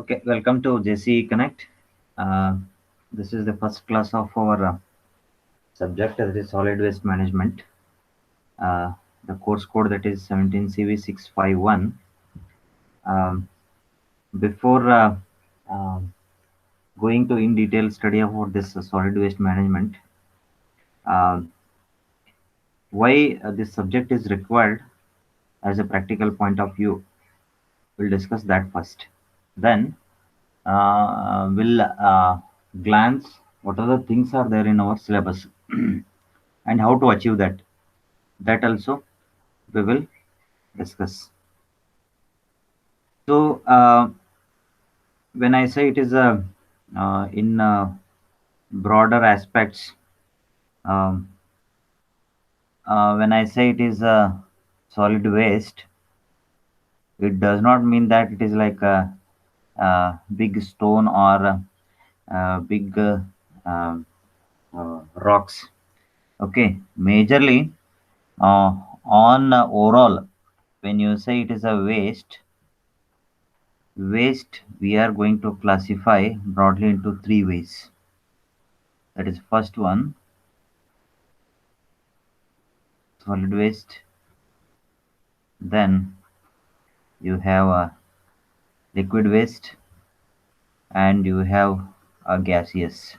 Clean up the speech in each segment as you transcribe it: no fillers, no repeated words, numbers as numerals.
Okay, welcome to JC Connect. Uh, this is the first class of our subject that is solid waste management. The course code that is 17CV651. Um, before um going to in detail study about this solid waste management, uh, why this subject is required as a practical point of view, we'll discuss that first. Then we'll glance what are the things are there in our syllabus and how to achieve that. That also we will discuss. So when I say it is a in broader aspects, um, when I say it is a solid waste, it does not mean that it is like a big stone or big rocks. Okay, majorly on overall, when you say it is a waste we are going to classify broadly into three ways. That is first one, solid waste. Then you have a liquid waste, and you have a gaseous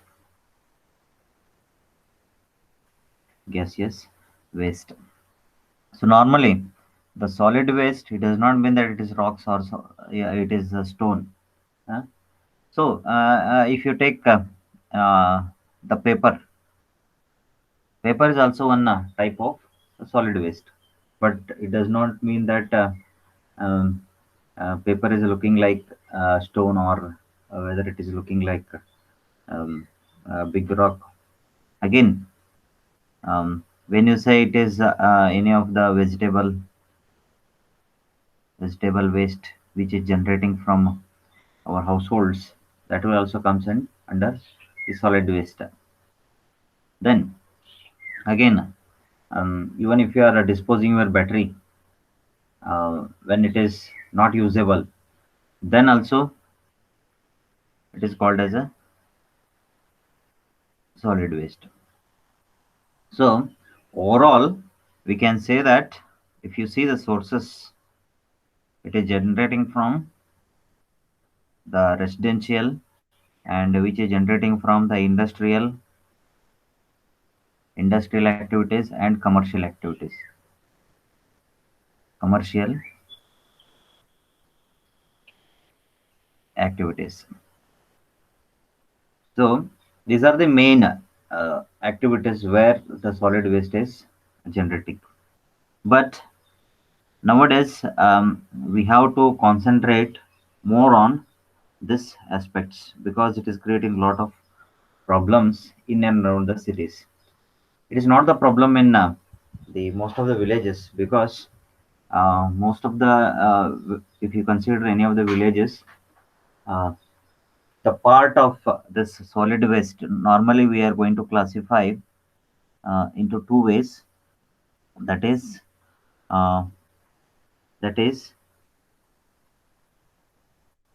waste. So normally, the solid waste, it does not mean that it is rocks or yeah, it is a stone. Huh? So if you take uh, the paper is also one type of solid waste, but it does not mean that um, paper is looking like stone, or whether it is looking like a big rock. Again, when you say it is any of the vegetable waste which is generating from our households, that will also comes in under the solid waste. Then again, even if you are disposing your battery when it is not usable, then also it is called as a solid waste. So overall, we can say that if you see the sources, it is generating from the residential, and which is generating from the industrial activities and commercial activities. So these are the main activities where the solid waste is generating. But nowadays, we have to concentrate more on this aspects because it is creating a lot of problems in and around the cities. It is not the problem in the most of the villages, because most of the if you consider any of the villages, uh, the part of this solid waste normally we are going to classify into two ways. That is uh, that is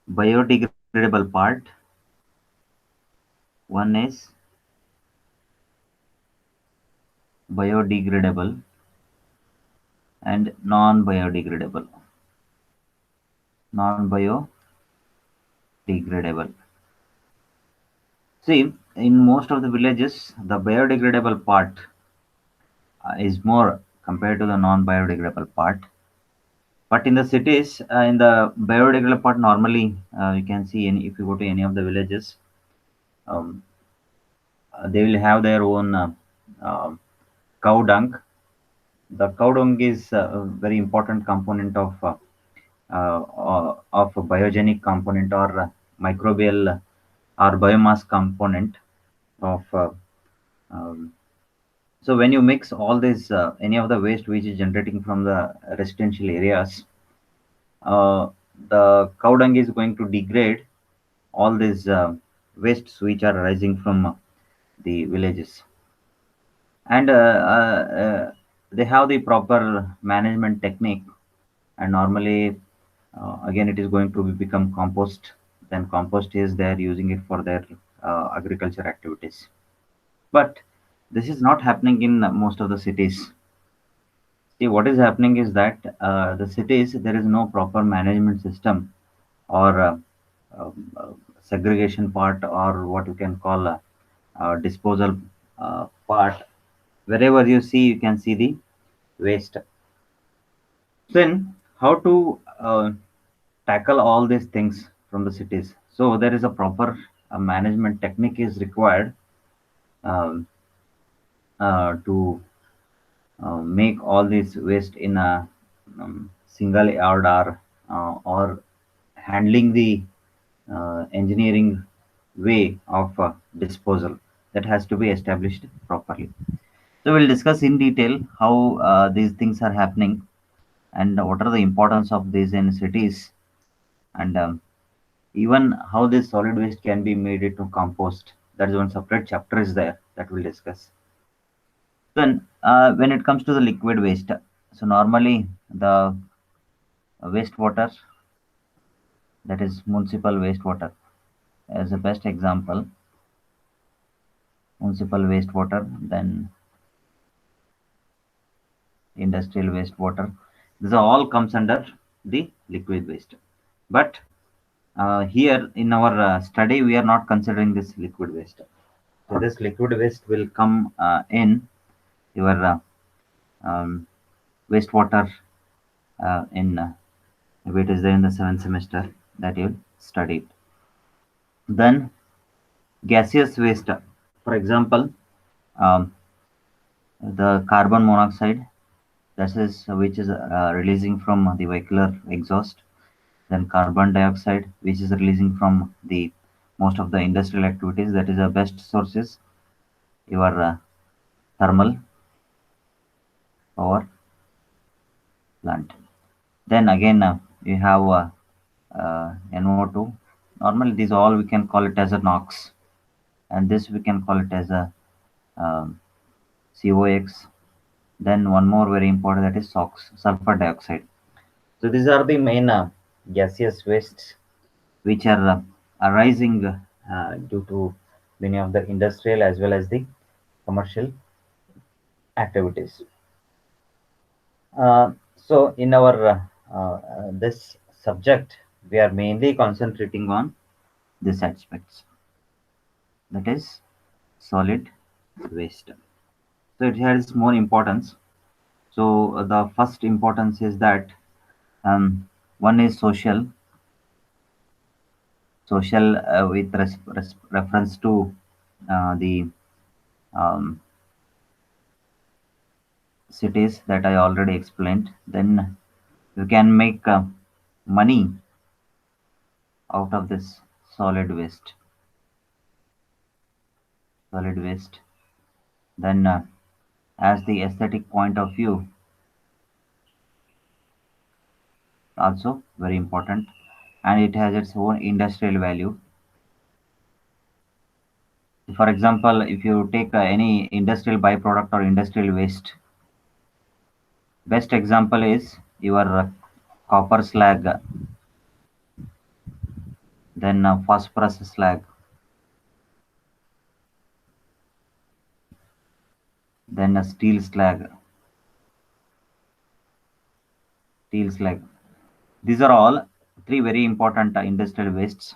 biodegradable part. One is biodegradable and non-biodegradable. See, in most of the villages, the biodegradable part is more compared to the non-biodegradable part. But in the cities, in the biodegradable part, normally you can see any, if you go to any of the villages, um, they will have their own uh, cow dung. The cow dung is a very important component of a biogenic component, or microbial or biomass component of um, so when you mix all this any of the waste which is generating from the residential areas, uh, the cow dung is going to degrade all these wastes which are arising from the villages, and they have the proper management technique, and normally again it is going to become compost. then compost is there using it for their agriculture activities. But this is not happening in most of the cities. See, what is happening is that the cities, there is no proper management system or segregation part, or what you can call disposal part. Wherever you see, you can see the waste. Then, how to tackle all these things from the cities? So there is a proper management technique is required um, to make all this waste in a single yard, or handling the engineering way of disposal that has to be established properly. So we'll discuss in detail how these things are happening and what are the importance of these in cities, and even how this solid waste can be made into compost. That is one separate chapter is there that we'll discuss. Then, when it comes to the liquid waste, so normally the wastewater, that is municipal wastewater, as the best example, municipal wastewater, then industrial wastewater. This all comes under the liquid waste. But here in our study, we are not considering this liquid waste. So this liquid waste will come in your um, wastewater in if it is there in the seventh semester that you studied. Then gaseous waste, for example, um, the carbon monoxide, that is which is releasing from the vehicular exhaust. Then carbon dioxide, which is releasing from the most of the industrial activities. That is the best sources. Your thermal power plant. Then again, you have NO2. Normally, these all we can call it as a NOx, and this we can call it as a um, COX. Then one more very important, that is SOx, sulfur dioxide. So these are the main gaseous wastes which are arising due to many of the industrial as well as the commercial activities. So in our this subject, we are mainly concentrating on these aspects, that is solid waste. So it has more importance. So the first importance is that one is social with reference to the um, cities that I already explained. Then you can make money out of this solid waste. Solid waste. Then, as the aesthetic point of view, also very important, and it has its own industrial value. For example, if you take any industrial byproduct or industrial waste, best example is your copper slag, then phosphorus slag, then steel slag, steel slag. These are all three very important industrial wastes.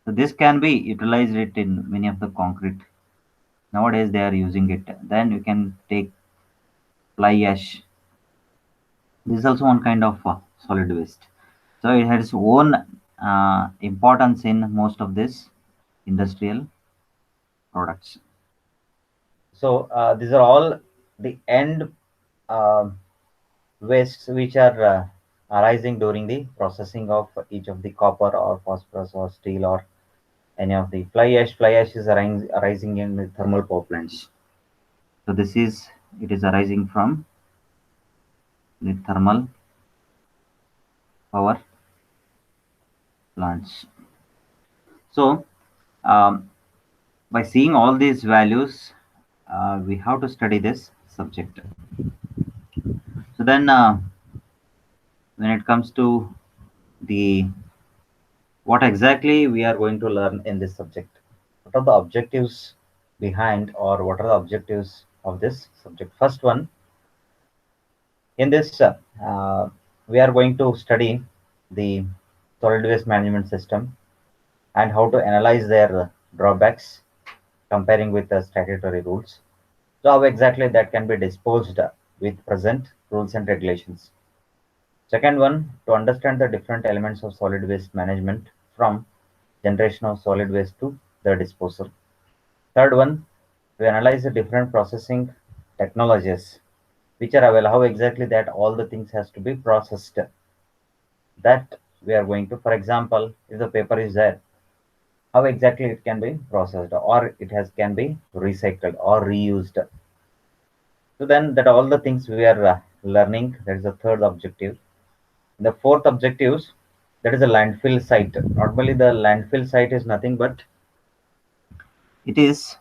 So this can be utilized it in many of the concrete. Nowadays they are using it. Then you can take fly ash. This is also one kind of solid waste. So it has its own importance in most of these industrial products. So these are all the end uh, wastes which are arising during the processing of each of the copper or phosphorus or steel or any of the fly ash. Fly ash is arising in the thermal power plants. So this is it is arising from the thermal power plants. So um, by seeing all these values, we have to study this subject. So then, when it comes to the What exactly we are going to learn in this subject? What are the objectives behind, or what are the objectives of this subject? First one, in this, we are going to study the solid waste management system and how to analyze their drawbacks comparing with the statutory rules. So how exactly that can be disposed with present rules and regulations. Second one, to understand the different elements of solid waste management from generation of solid waste to the disposal. Third one, to analyze the different processing technologies which are available, how exactly that all the things has to be processed. That we are going to, for example, if the paper is there, how exactly it can be processed, or it has can be recycled or reused. So then that all the things we are learning, that is the third objective. The fourth objectives, that is a landfill site. Normally the landfill site is nothing but it is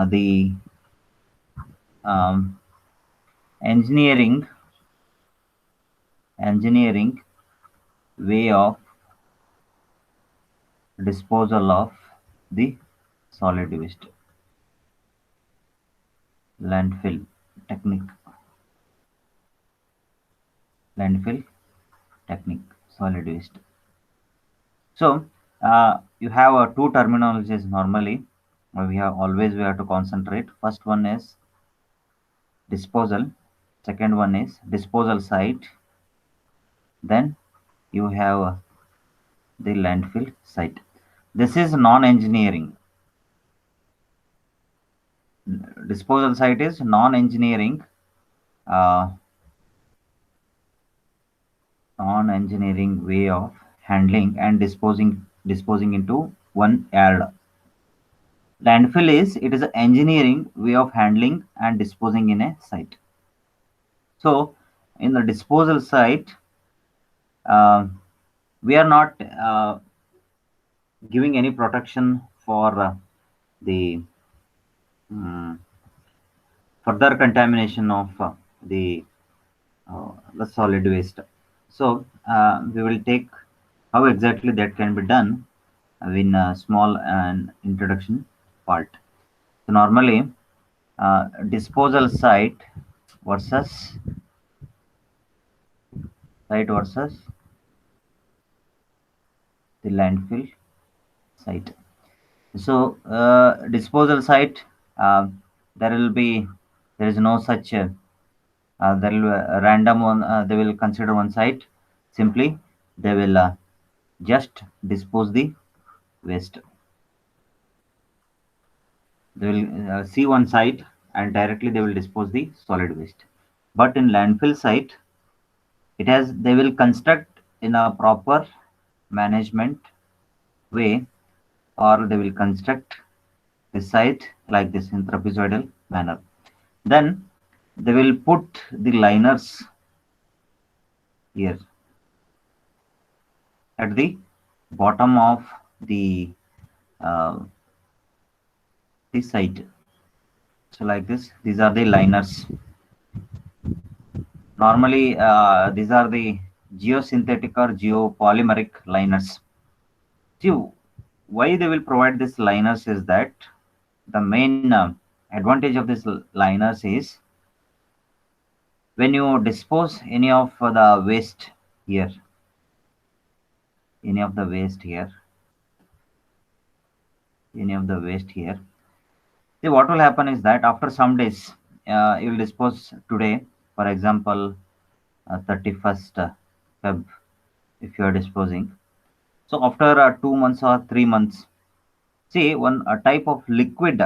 the um, engineering engineering way of disposal of the solid waste. Landfill technique. Landfill technique. Solid waste. So you have two terminologies normally. We have to concentrate. First one is disposal. Second one is disposal site. Then you have the landfill site. This is non-engineering. Disposal site is non-engineering, uh, non-engineering way of handling and disposing into one yard. Landfill is it is an engineering way of handling and disposing in a site. So in the disposal site, uh, we are not giving any protection for the um, further contamination of the solid waste. So we will take how exactly that can be done in a small and introduction part. So normally, disposal versus site versus the landfill site. So disposal site, there will be there is no such there will be a random one. They will consider one site. Simply, they will just dispose the waste. They will see one site and directly they will dispose the solid waste. But in landfill site, it has they will construct in a proper management way, or they will construct the site like this in trapezoidal manner. Then they will put the liners here at the bottom of uh, the site. So like this, these are the liners. Normally, these are the geosynthetic or geopolymeric liners. See, why they will provide these liners is that the main advantage of these liners is when you dispose here, any of the waste here, any of the waste here. See, what will happen is that after some days, you will dispose today, for example, 31st Feb, if you are disposing. So after 2 months or 3 months, see one a type of liquid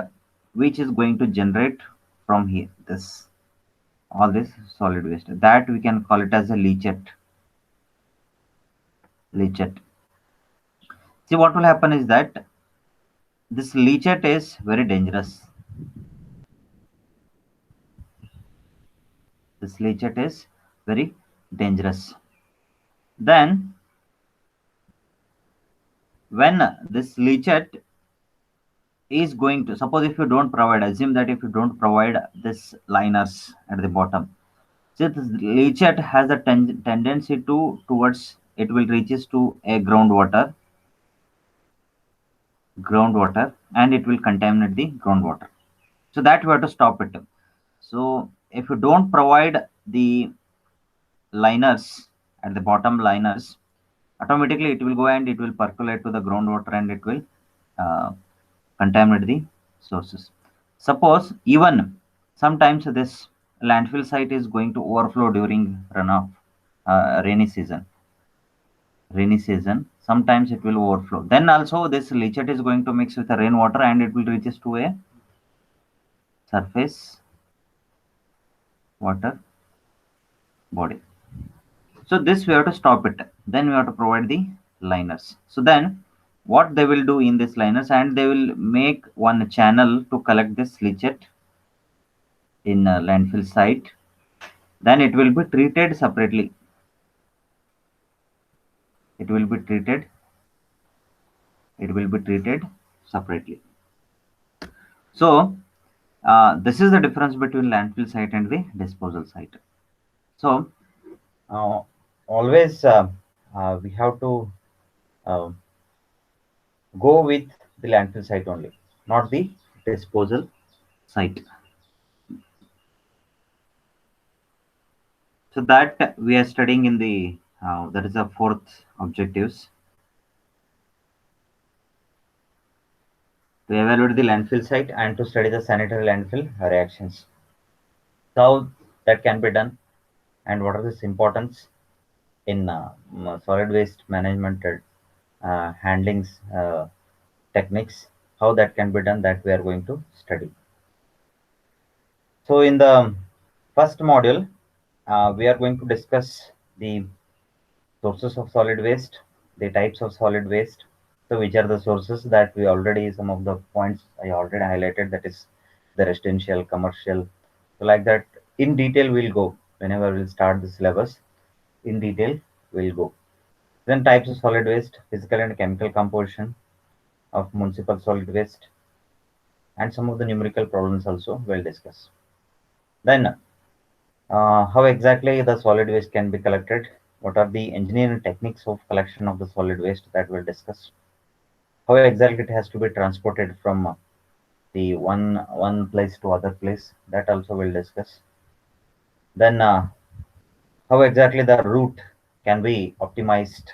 which is going to generate from here, this all this solid waste. That we can call it as a leachate. Leachate. See, what will happen is that this leachate is very dangerous. This leachate is very dangerous. Then when this leachate is going to, suppose if you don't provide, assume that if you don't provide this liners at the bottom, so this leachate has a tendency to towards it will reaches to a groundwater, groundwater, and it will contaminate the groundwater. So that we have to stop it. So if you don't provide the liners at the bottom liners, automatically it will go and it will percolate to the groundwater and it will uh, contaminate the sources. Suppose even sometimes this landfill site is going to overflow during runoff, rainy season. Rainy season, sometimes it will overflow. Then also this leachate is going to mix with the rainwater and it will reaches to a surface water body. So this we have to stop it. Then we have to provide the liners. So then what they will do in this liners, and they will make one channel to collect this leachate in a landfill site. Then it will be treated separately. It will be treated. It will be treated separately. So this is the difference between landfill site and the disposal site. So uh, always we have to uh, go with the landfill site only, not the disposal site. So that we are studying in the that is the fourth objectives, to evaluate the landfill site and to study the sanitary landfill reactions. So that can be done, and what are its importance in solid waste management handlings techniques, how that can be done, that we are going to study. So in the first module, we are going to discuss the sources of solid waste, the types of solid waste. So which are the sources that we already, some of the points I already highlighted, that is the residential, commercial. So like that, in detail we'll go whenever we'll start the syllabus. In detail we'll go. Then types of solid waste, physical and chemical composition of municipal solid waste, and some of the numerical problems also we'll discuss. Then how exactly the solid waste can be collected? What are the engineering techniques of collection of the solid waste, that we'll discuss? How exactly it has to be transported from the one place to other place, that also we'll discuss. Then how exactly the route can be optimized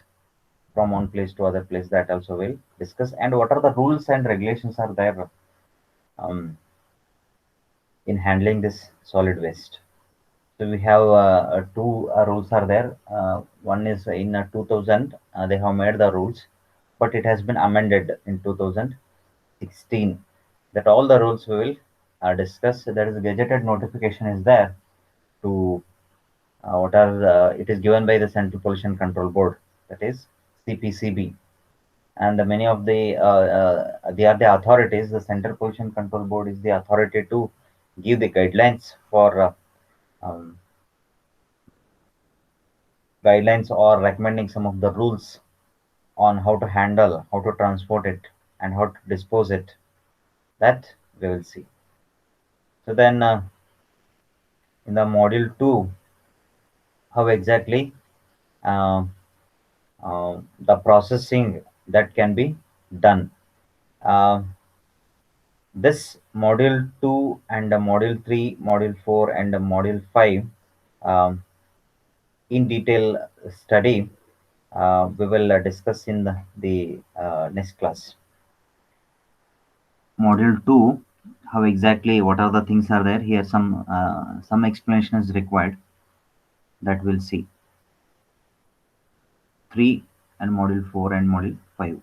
from one place to other place, that also we'll discuss. And what are the rules and regulations are there um, in handling this solid waste? So we have two rules are there. One is in 2000, they have made the rules, but it has been amended in 2016. That all the rules we will discuss. There is a gazetted notification is there to what are it is given by the Central Pollution Control Board, that is CPCB, and many of the they are the authorities. The Central Pollution Control Board is the authority to give the guidelines for um, guidelines or recommending some of the rules on how to handle, how to transport it, and how to dispose it. That we will see. So then, in the module 2, how exactly uh, the processing that can be done. Uh, this module 2 and module 3, module 4, and module 5 um, in detail study we will discuss in the next class. Module 2, how exactly, what are the things are there here, some explanation is required, that we'll see. 3 and module 4 and module 5.